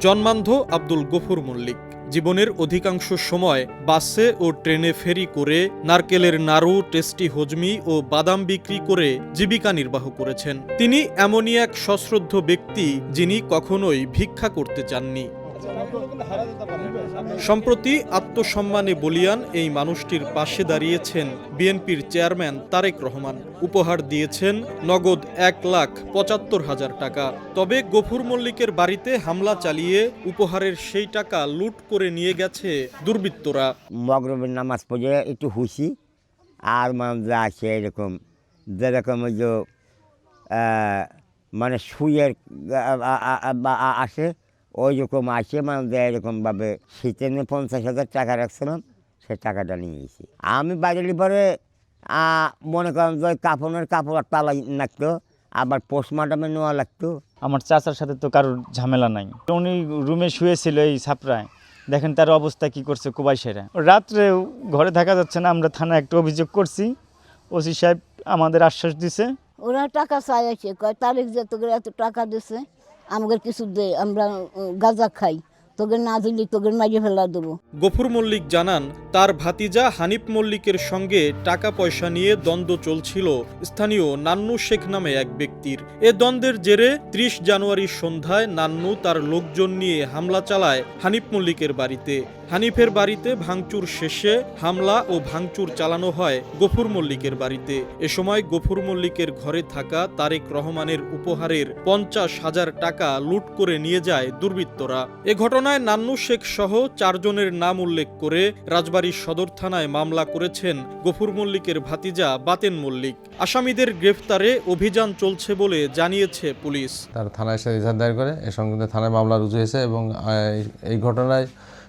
জন্মান্ধ আব্দুল গফুর মল্লিক জীবনের অধিকাংশ সময় বাসে ও ট্রেনে ফেরি করে নারকেলের নাড়ু, টেস্টি হজমি ও বাদাম বিক্রি করে জীবিকা নির্বাহ করেছেন। তিনি এমনই এক সশ্রদ্ধ ব্যক্তি যিনি কখনোই ভিক্ষা করতে চাননি। সম্প্রতি আত্মসম্মানে বলীয়ান এই মানুষটির পাশে দাঁড়িয়েছেন বিএনপির চেয়ারম্যান তারেক রহমান। উপহার দিয়েছেন নগদ 1,75,000 টাকা। তবে গফুর মল্লিকের বাড়িতে হামলা চালিয়ে উপহারের সেই টাকা লুট করে নিয়ে গেছে দুর্বৃত্তরা। মগরবের নামাজ পড়ে একটু হুশি আর মানে আছে এরকম যেরকম ওই যে মানে সুইয়ের আসে ওই রকম আসে মানে এরকমভাবে শীতের 50,000 টাকা রাখছিলাম, সে টাকাটা নিয়ে গেছি। আমি বাইরে পরে মনে করেন যে কাপড়ের কাপড় তালাই লাগতো, আবার পোস্টমর্টমে নেওয়া লাগতো। আমার চাচার সাথে তো কারোর ঝামেলা নাই, উনি রুমে শুয়েছিল এই ছাপড়ায়, দেখেন তার অবস্থা কি করছে কুবাইশেরা। রাত্রে ঘরে থাকা যাচ্ছে না, আমরা থানায় একটা অভিযোগ করছি, ওসি সাহেব আমাদের আশ্বাস দিছে। ওরা টাকা চাইছে, কয় তারিখ যে তোকে এত টাকা দিছে, আমাদের কিছু দে, আমরা গাঁজা খাই, তোকে না দিলি তোকে মারিয়ে ফেলা দেবো। গফুর মল্লিক জানান, তার ভাতিজা হানিফ মল্লিকের সঙ্গে টাকা পয়সা নিয়ে দ্বন্দ্ব চলছিল স্থানীয় নান্নু শেখ নামে এক ব্যক্তির। এ দ্বন্দ্বের জেরে 30 জানুয়ারি সন্ধ্যায় নান্নু তার লোকজন নিয়ে হামলা চালায় হানিফ মল্লিকের বাড়িতে। হানিফের বাড়িতে ভাঙচুর শেষে হামলা ও ভাঙচুর চালানো হয় গফুর মল্লিকের বাড়িতে। এ সময় গফুর মল্লিকের ঘরে থাকা তারেক রহমানের উপহারের 50,000 টাকা লুট করে নিয়ে যায় দুর্বৃত্তরা। এ ঘটনায় নান্নু শেখ সহ 4 জনের নাম উল্লেখ করে রাজবাড়ী সদর থানায় মামলা করেছেন গফুর মল্লিকের ভাতিজা বাতেন মল্লিক। আসামিদের গ্রেফতারে অভিযান চলছে বলে জানিয়েছে পুলিশ। তার থানায় এসে ইজাহার দায়ের করে এ সংক্রান্ত থানায় মামলা রুজু হয়েছে এবং এই ঘটনায়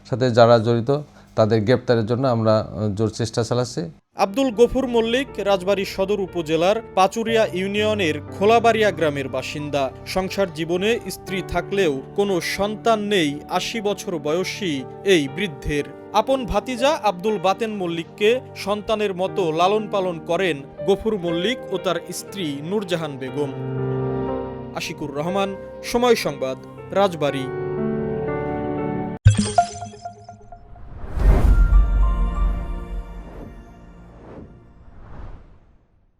সাথে যারা জড়িত তাদের গ্রেপ্তারের জন্য আমরা জোর চেষ্টা চালাচ্ছি। আব্দুল গফুর মল্লিক রাজবাড়ী সদর উপজেলার পাচুরিয়া ইউনিয়নের খোলাবাড়িয়া গ্রামের বাসিন্দা। সংসার জীবনে স্ত্রী থাকলেও কোনো সন্তান নেই 80 বছর বয়সী এই বৃদ্ধের। আপন ভাতিজা আব্দুল বাতেন মল্লিককে সন্তানের মতো লালন পালন করেন গফুর মল্লিক ও তার স্ত্রী নূরজাহান বেগম। আশিকুর রহমান, সময় সংবাদ, রাজবাড়ী।